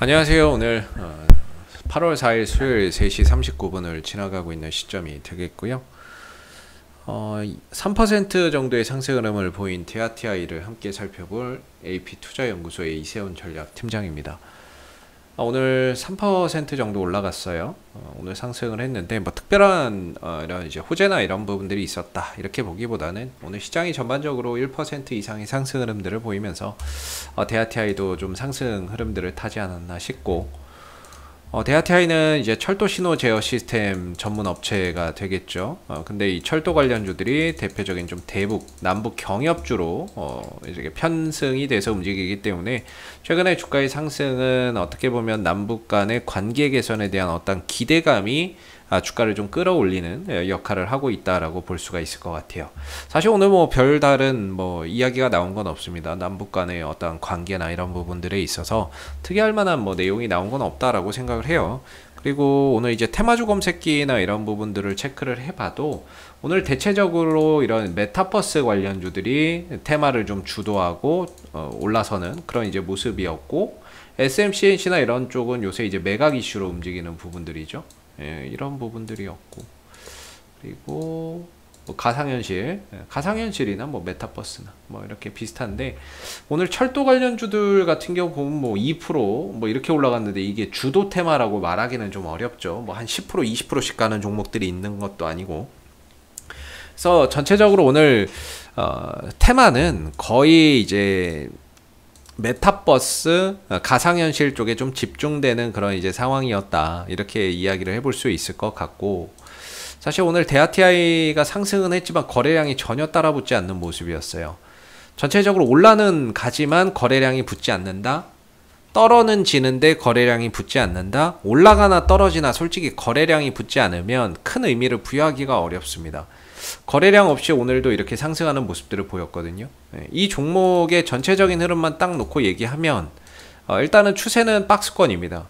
안녕하세요. 오늘 8월 4일 수요일 3시 39분을 지나가고 있는 시점이 되겠고요. 3% 정도의 상승 흐름을 보인 데아티아이를 함께 살펴볼 AP투자연구소의 이세훈 전략팀장입니다. 오늘 3% 정도 올라갔어요. 오늘 상승을 했는데 뭐 특별한 이런 이제 호재나 이런 부분들이 있었다 이렇게 보기보다는 오늘 시장이 전반적으로 1% 이상의 상승 흐름들을 보이면서 데아티아이도 좀 상승 흐름들을 타지 않았나 싶고, 데아티아이는 이제 철도 신호 제어 시스템 전문 업체가 되겠죠. 근데 이 철도 관련주들이 대표적인 좀 대북, 남북 경협주로 이제 편승이 돼서 움직이기 때문에 최근에 주가의 상승은 어떻게 보면 남북 간의 관계 개선에 대한 어떤 기대감이 주가를 좀 끌어올리는 역할을 하고 있다라고 볼 수가 있을 것 같아요. 사실 오늘 뭐 별다른 뭐 이야기가 나온 건 없습니다. 남북 간의 어떤 관계나 이런 부분들에 있어서 특이할 만한 뭐 내용이 나온 건 없다라고 생각을 해요. 그리고 오늘 이제 테마주 검색기나 이런 부분들을 체크를 해봐도 오늘 대체적으로 이런 메타버스 관련주들이 테마를 좀 주도하고 올라서는 그런 이제 모습이었고, SMCNC나 이런 쪽은 요새 이제 매각 이슈로 움직이는 부분들이죠. 예, 이런 부분들이었고, 그리고 뭐 가상현실이나 뭐 메타버스나 뭐 이렇게 비슷한데, 오늘 철도 관련주들 같은 경우 보면 뭐 2% 이렇게 올라갔는데 이게 주도 테마라고 말하기는 좀 어렵죠. 뭐 한 10% 20%씩 가는 종목들이 있는 것도 아니고. 그래서 전체적으로 오늘 테마는 거의 이제 메타버스, 가상현실 쪽에 좀 집중되는 그런 이제 상황이었다 이렇게 이야기를 해볼 수 있을 것 같고, 사실 오늘 데아티아이가 상승은 했지만 거래량이 전혀 따라붙지 않는 모습이었어요. 전체적으로 올라는 가지만 거래량이 붙지 않는다, 떨어는 지는데 거래량이 붙지 않는다, 올라가나 떨어지나 솔직히 거래량이 붙지 않으면 큰 의미를 부여하기가 어렵습니다. 거래량 없이 오늘도 이렇게 상승하는 모습들을 보였거든요. 이 종목의 전체적인 흐름만 딱 놓고 얘기하면 일단은 추세는 박스권입니다.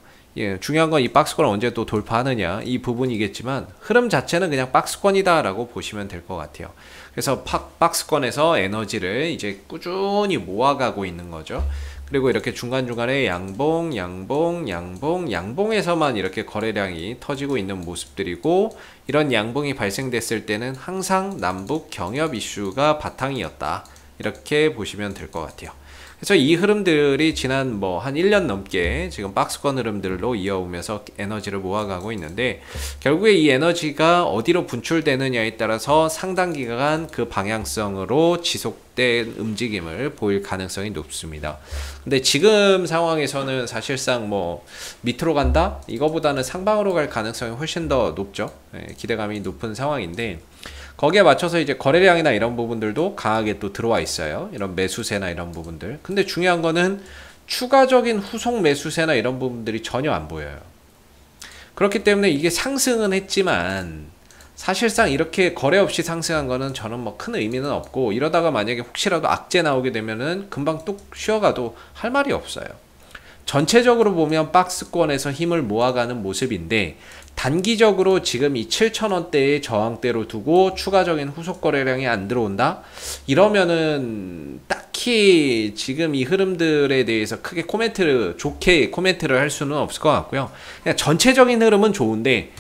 중요한 건 이 박스권을 언제 또 돌파하느냐 이 부분이겠지만, 흐름 자체는 그냥 박스권이다 라고 보시면 될 것 같아요. 그래서 박스권에서 에너지를 이제 꾸준히 모아가고 있는 거죠. 그리고 이렇게 중간중간에 양봉에서만 이렇게 거래량이 터지고 있는 모습들이고, 이런 양봉이 발생됐을 때는 항상 남북 경협 이슈가 바탕이었다 이렇게 보시면 될 것 같아요. 그래서 이 흐름들이 지난 뭐 한 1년 넘게 지금 박스권 흐름들로 이어오면서 에너지를 모아가고 있는데, 결국에 이 에너지가 어디로 분출되느냐에 따라서 상당 기간 그 방향성으로 지속된 움직임을 보일 가능성이 높습니다. 근데 지금 상황에서는 사실상 뭐 밑으로 간다? 이거보다는 상방으로 갈 가능성이 훨씬 더 높죠. 기대감이 높은 상황인데, 거기에 맞춰서 이제 거래량이나 이런 부분들도 강하게 또 들어와 있어요. 이런 매수세나 이런 부분들. 근데 중요한 거는 추가적인 후속 매수세나 이런 부분들이 전혀 안 보여요. 그렇기 때문에 이게 상승은 했지만 사실상 이렇게 거래 없이 상승한 거는 저는 뭐 큰 의미는 없고, 이러다가 만약에 혹시라도 악재 나오게 되면은 금방 뚝 쉬어가도 할 말이 없어요. 전체적으로 보면 박스권에서 힘을 모아가는 모습인데, 단기적으로 지금 이 7,000원대의 저항대로 두고 추가적인 후속 거래량이 안 들어온다? 이러면은 딱히 지금 이 흐름들에 대해서 크게 좋게 코멘트를 할 수는 없을 것 같고요. 그냥 전체적인 흐름은 좋은데,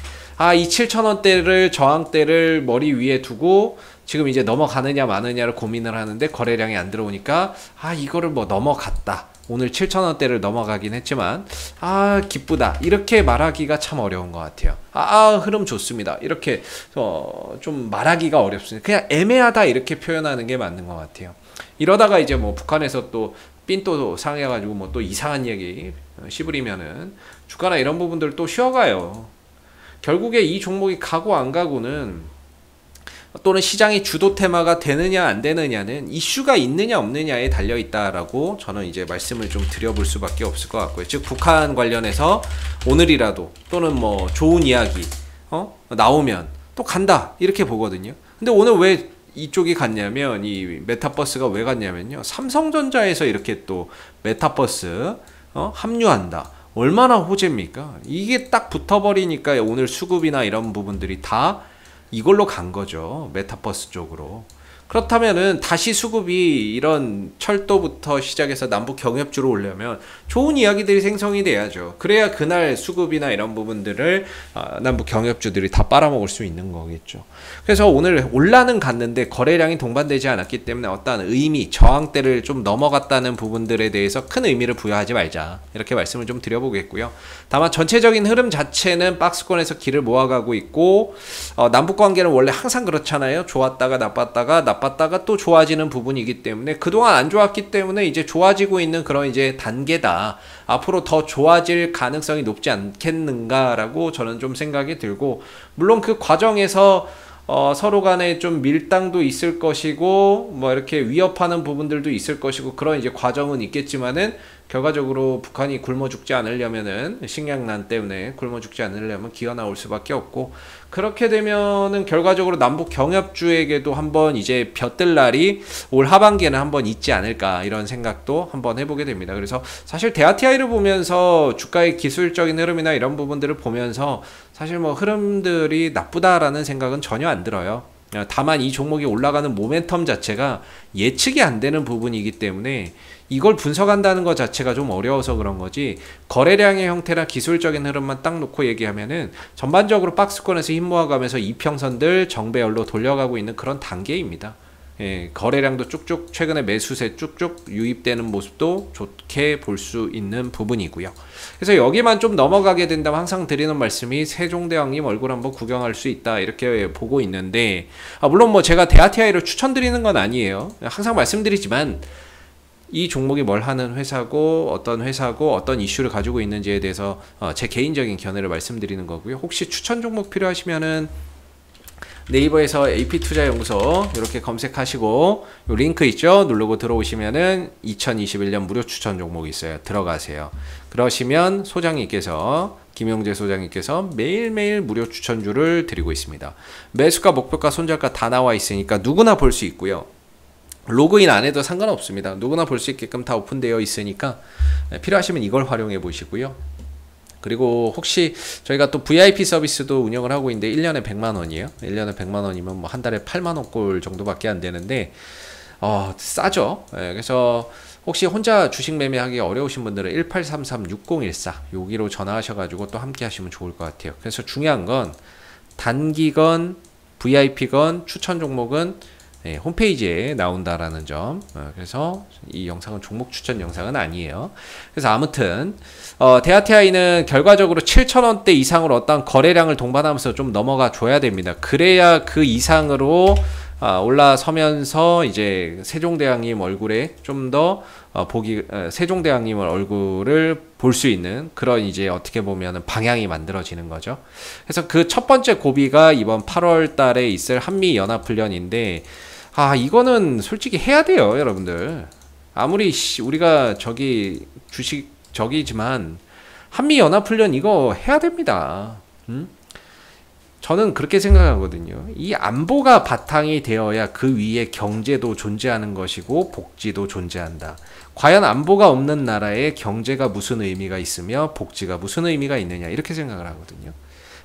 이 7,000원대를 저항대를 머리 위에 두고 지금 이제 넘어가느냐 마느냐를 고민을 하는데 거래량이 안 들어오니까 이거를 뭐 넘어갔다, 오늘 7,000원대를 넘어가긴 했지만 기쁘다 이렇게 말하기가 참 어려운 것 같아요. 흐름 좋습니다 이렇게 좀 말하기가 어렵습니다. 그냥 애매하다 이렇게 표현하는 게 맞는 것 같아요. 이러다가 이제 뭐 북한에서 또 삔또 상해가지고 뭐 또 이상한 얘기 씹으리면은 주가나 이런 부분들 또 쉬어가요. 결국에 이 종목이 가고 안 가고는, 또는 시장의 주도 테마가 되느냐 안 되느냐는 이슈가 있느냐 없느냐에 달려 있다라고 저는 이제 말씀을 좀 드려볼 수밖에 없을 것 같고요. 즉 북한 관련해서 오늘이라도 또는 뭐 좋은 이야기 나오면 또 간다 이렇게 보거든요. 근데 오늘 왜 이쪽이 갔냐면, 이 메타버스가 왜 갔냐면요, 삼성전자에서 이렇게 또 메타버스 합류한다. 얼마나 호재입니까? 이게 딱 붙어버리니까 오늘 수급이나 이런 부분들이 다 이걸로 간 거죠. 메타버스 쪽으로. 그렇다면은 다시 수급이 이런 철도부터 시작해서 남북 경협주로 오려면 좋은 이야기들이 생성이 돼야죠. 그래야 그날 수급이나 이런 부분들을 남북 경협주들이 다 빨아먹을 수 있는 거겠죠. 그래서 오늘 올라는 갔는데 거래량이 동반되지 않았기 때문에 어떠한 의미, 저항대를 좀 넘어갔다는 부분들에 대해서 큰 의미를 부여하지 말자, 이렇게 말씀을 좀 드려보겠고요. 다만 전체적인 흐름 자체는 박스권에서 길을 모아가고 있고, 남북 관계는 원래 항상 그렇잖아요. 좋았다가 나빴다가 또 좋아지는 부분이기 때문에, 그동안 안 좋았기 때문에 이제 좋아지고 있는 그런 이제 단계다. 앞으로 더 좋아질 가능성이 높지 않겠는가라고 저는 좀 생각이 들고, 물론 그 과정에서 서로 간에 좀 밀당도 있을 것이고, 뭐 이렇게 위협하는 부분들도 있을 것이고, 그런 이제 과정은 있겠지만은, 결과적으로 북한이 굶어 죽지 않으려면은, 식량난 때문에 굶어 죽지 않으려면 기어 나올 수밖에 없고, 그렇게 되면은 결과적으로 남북 경협주에게도 한번 이제 벼뜰 날이 올 하반기에는 한번 있지 않을까, 이런 생각도 한번 해보게 됩니다. 그래서 사실 대하티아이를 보면서 주가의 기술적인 흐름이나 이런 부분들을 보면서 사실 뭐 흐름들이 나쁘다라는 생각은 전혀 안 들어요. 다만 이 종목이 올라가는 모멘텀 자체가 예측이 안 되는 부분이기 때문에 이걸 분석한다는 것 자체가 좀 어려워서 그런 거지, 거래량의 형태나 기술적인 흐름만 딱 놓고 얘기하면은 전반적으로 박스권에서 힘 모아가면서 이평선들 정배열로 돌려가고 있는 그런 단계입니다. 예, 거래량도 쭉쭉 최근에 매수세 쭉쭉 유입되는 모습도 좋게 볼 수 있는 부분이고요. 그래서 여기만 좀 넘어가게 된다면 항상 드리는 말씀이 세종대왕님 얼굴 한번 구경할 수 있다, 이렇게 보고 있는데, 물론 뭐 제가 대하티아이를 추천드리는 건 아니에요. 항상 말씀드리지만 이 종목이 뭘 하는 회사고 어떤 이슈를 가지고 있는지에 대해서 제 개인적인 견해를 말씀드리는 거고요. 혹시 추천 종목 필요하시면은 네이버에서 AP투자연구소 이렇게 검색하시고 요 링크 있죠? 누르고 들어오시면은 2021년 무료 추천 종목이 있어요. 들어가세요. 그러시면 김용재 소장님께서 매일매일 무료 추천주를 드리고 있습니다. 매수가, 목표가, 손절가 다 나와 있으니까 누구나 볼 수 있고요. 로그인 안 해도 상관없습니다. 누구나 볼 수 있게끔 다 오픈되어 있으니까 필요하시면 이걸 활용해 보시고요. 그리고 혹시 저희가 또 VIP 서비스도 운영을 하고 있는데 1년에 100만 원이에요. 1년에 100만 원이면 뭐 한 달에 8만 원꼴 정도밖에 안 되는데 싸죠. 그래서 혹시 혼자 주식 매매하기 어려우신 분들은 1833-6014 여기로 전화하셔가지고 또 함께 하시면 좋을 것 같아요. 그래서 중요한 건 단기건 VIP건 추천 종목은 홈페이지에 나온다라는 점. 그래서 이 영상은 종목 추천 영상은 아니에요. 그래서 아무튼 대하티아이는 결과적으로 7,000원대 이상으로 어떤 거래량을 동반하면서 좀 넘어가 줘야 됩니다. 그래야 그 이상으로 올라서면서 이제 세종대왕님 얼굴에 좀 더 세종대왕님 얼굴을 볼 수 있는 그런 이제 어떻게 보면은 방향이 만들어지는 거죠. 그래서 그 첫 번째 고비가 이번 8월 달에 있을 한미연합훈련인데, 이거는 솔직히 해야 돼요, 여러분들. 아무리 우리가 주식 저기지만 한미연합훈련 이거 해야 됩니다. 저는 그렇게 생각하거든요. 이 안보가 바탕이 되어야 그 위에 경제도 존재하는 것이고 복지도 존재한다. 과연 안보가 없는 나라에 경제가 무슨 의미가 있으며 복지가 무슨 의미가 있느냐, 이렇게 생각을 하거든요.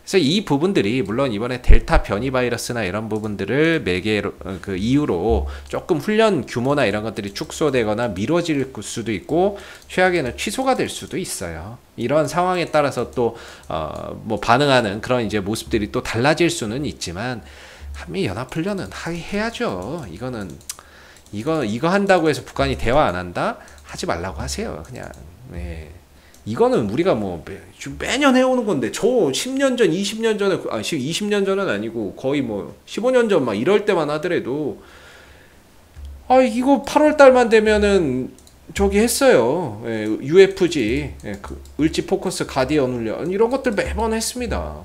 그래서 이 부분들이 물론 이번에 델타 변이 바이러스나 이런 부분들을 이유로 조금 훈련 규모나 이런 것들이 축소되거나 미뤄질 수도 있고 최악에는 취소가 될 수도 있어요. 이런 상황에 따라서 또 뭐 반응하는 그런 이제 모습들이 또 달라질 수는 있지만 한미 연합 훈련은 해야죠. 이거 한다고 해서 북한이 대화 안 한다? 하지 말라고 하세요. 그냥. 네. 이거는 우리가 뭐 매년 해오는 건데, 저 10년 전, 20년 전에, 20년 전은 아니고 거의 뭐 15년 전 막 이럴 때만 하더라도 이거 8월 달만 되면은 저기 했어요. UFG, 그 을지 포커스 가디언 훈련 이런 것들 매번 했습니다.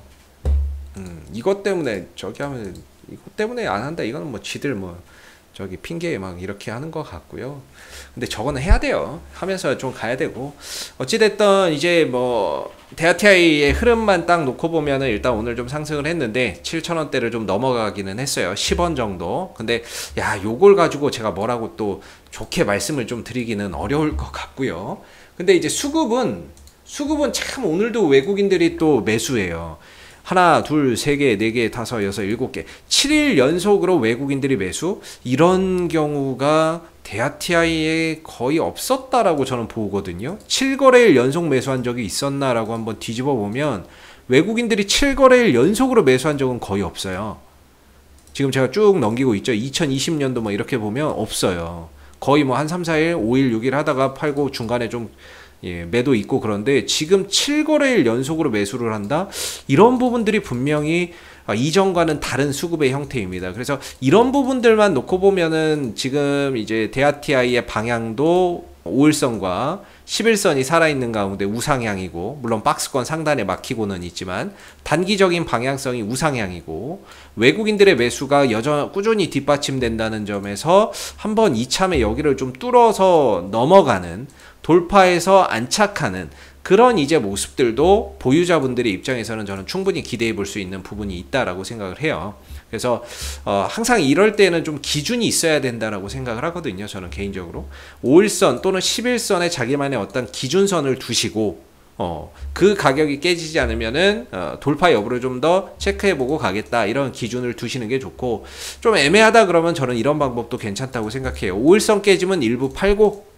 이것 때문에 이것 때문에 안 한다. 이거는 뭐 지들 저기 핑계 막 이렇게 하는 것 같고요. 근데 저거는 해야 돼요. 하면서 좀 가야 되고, 어찌됐든 이제 뭐 대하티아이의 흐름만 딱 놓고 보면은 일단 오늘 좀 상승을 했는데 7,000원대를 좀 넘어가기는 했어요. 10원 정도. 근데 요걸 가지고 제가 뭐라고 또 좋게 말씀을 좀 드리기는 어려울 것 같고요. 근데 이제 수급은 참 오늘도 외국인들이 또 매수해요. 하나, 둘, 세 개, 네 개, 다섯, 여섯, 일곱 개, 7일 연속으로 외국인들이 매수, 이런 경우가 대아티아이에 거의 없었다라고 저는 보거든요. 7거래일 연속 매수한 적이 있었나라고 한번 뒤집어 보면 외국인들이 7거래일 연속으로 매수한 적은 거의 없어요. 지금 제가 쭉 넘기고 있죠. 2020년도 뭐 이렇게 보면 없어요. 거의 뭐 한 3, 4일, 5일, 6일 하다가 팔고 중간에 좀 매도 있고, 그런데 지금 7거래일 연속으로 매수를 한다? 이런 부분들이 분명히 이전과는 다른 수급의 형태입니다. 그래서 이런 부분들만 놓고 보면은 지금 이제 대아티아이의 방향도 5일선과 11선이 살아있는 가운데 우상향이고, 물론 박스권 상단에 막히고는 있지만 단기적인 방향성이 우상향이고, 외국인들의 매수가 꾸준히 뒷받침된다는 점에서 한번 이참에 여기를 좀 뚫어서 넘어가는, 돌파해서 안착하는 그런 이제 모습들도 보유자분들의 입장에서는 저는 충분히 기대해 볼 수 있는 부분이 있다라고 생각을 해요. 그래서 항상 이럴 때는 좀 기준이 있어야 된다라고 생각을 하거든요. 저는 개인적으로 5일선 또는 11선에 자기만의 어떤 기준선을 두시고 그 가격이 깨지지 않으면은 돌파 여부를 좀 더 체크해보고 가겠다, 이런 기준을 두시는 게 좋고, 좀 애매하다 그러면 저는 이런 방법도 괜찮다고 생각해요. 5일선 깨지면 일부 팔고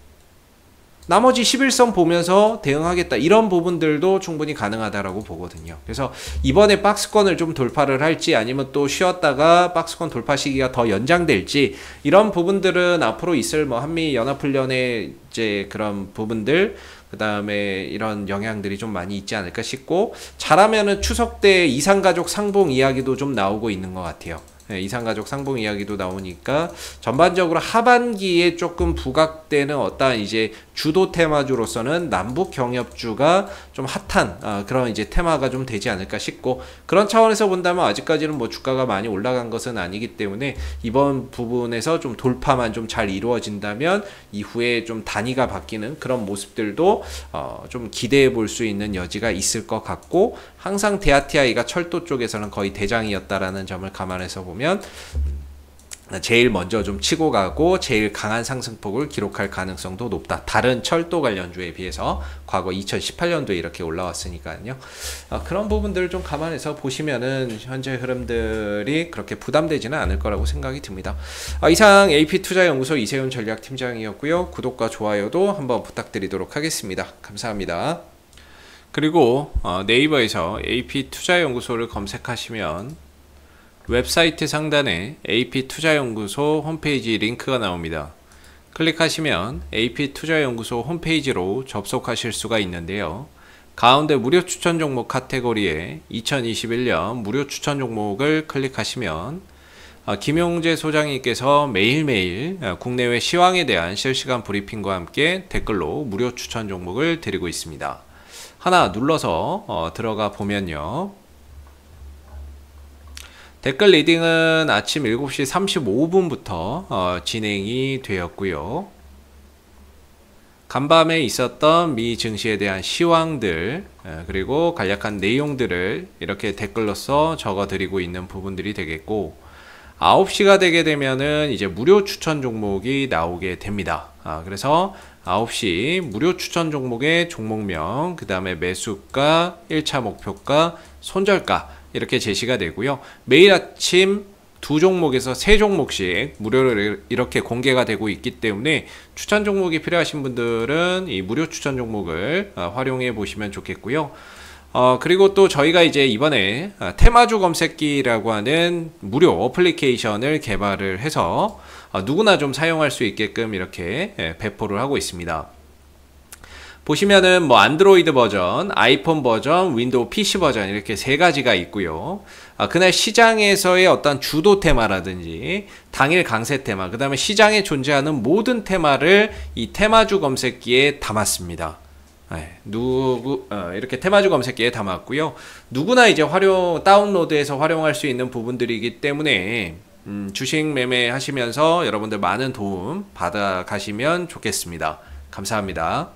나머지 11선 보면서 대응하겠다, 이런 부분들도 충분히 가능하다라고 보거든요. 그래서 이번에 박스권을 좀 돌파를 할지, 아니면 또 쉬었다가 박스권 돌파 시기가 더 연장될지, 이런 부분들은 앞으로 있을 뭐 한미연합훈련의 이제 그런 부분들, 그 다음에 이런 영향들이 좀 많이 있지 않을까 싶고, 잘하면은 추석 때 이상가족 상봉 이야기도 좀 나오고 있는 것 같아요. 이상가족 상봉 이야기도 나오니까 전반적으로 하반기에 조금 부각되는 어떠한 이제 주도 테마주로서는 남북 경협주가 좀 핫한 그런 이제 테마가 좀 되지 않을까 싶고, 그런 차원에서 본다면 아직까지는 뭐 주가가 많이 올라간 것은 아니기 때문에 이번 부분에서 좀 돌파만 좀 잘 이루어진다면 이후에 좀 단위가 바뀌는 그런 모습들도 좀 기대해 볼 수 있는 여지가 있을 것 같고, 항상 대아티아이가 철도 쪽에서는 거의 대장이었다라는 점을 감안해서 보면 제일 먼저 좀 치고 가고 제일 강한 상승폭을 기록할 가능성도 높다. 다른 철도 관련주에 비해서 과거 2018년도에 이렇게 올라왔으니까요. 그런 부분들을 좀 감안해서 보시면은 현재 흐름들이 그렇게 부담되지는 않을 거라고 생각이 듭니다. 이상 AP투자연구소 이세훈 전략팀장이었고요. 구독과 좋아요도 한번 부탁드리도록 하겠습니다. 감사합니다. 그리고 네이버에서 AP투자연구소를 검색하시면 웹사이트 상단에 AP투자연구소 홈페이지 링크가 나옵니다. 클릭하시면 AP투자연구소 홈페이지로 접속하실 수가 있는데요. 가운데 무료 추천 종목 카테고리에 2021년 무료 추천 종목을 클릭하시면 김용재 소장님께서 매일매일 국내외 시황에 대한 실시간 브리핑과 함께 댓글로 무료 추천 종목을 드리고 있습니다. 하나 눌러서 들어가 보면요. 댓글 리딩은 아침 7시 35분부터 진행이 되었고요. 간밤에 있었던 미 증시에 대한 시황들, 그리고 간략한 내용들을 이렇게 댓글로서 적어 드리고 있는 부분들이 되겠고, 9시가 되게 되면은 이제 무료 추천 종목이 나오게 됩니다. 그래서 9시 무료 추천 종목의 종목명, 그 다음에 매수가, 1차 목표가, 손절가 이렇게 제시가 되고요. 매일 아침 2종목에서 3종목씩 무료로 이렇게 공개가 되고 있기 때문에 추천 종목이 필요하신 분들은 이 무료 추천 종목을 활용해 보시면 좋겠고요. 그리고 또 저희가 이제 이번에 테마주 검색기라고 하는 무료 어플리케이션을 개발을 해서 누구나 좀 사용할 수 있게끔 이렇게 배포를 하고 있습니다. 보시면은 뭐 안드로이드 버전, 아이폰 버전, 윈도우 PC 버전 이렇게 세 가지가 있고요. 그날 시장에서의 어떤 주도 테마라든지 당일 강세 테마, 그 다음에 시장에 존재하는 모든 테마를 이 테마주 검색기에 담았습니다. 이렇게 테마주 검색기에 담았고요. 누구나 이제 다운로드해서 활용할 수 있는 부분들이기 때문에 주식 매매 하시면서 여러분들 많은 도움 받아 가시면 좋겠습니다. 감사합니다.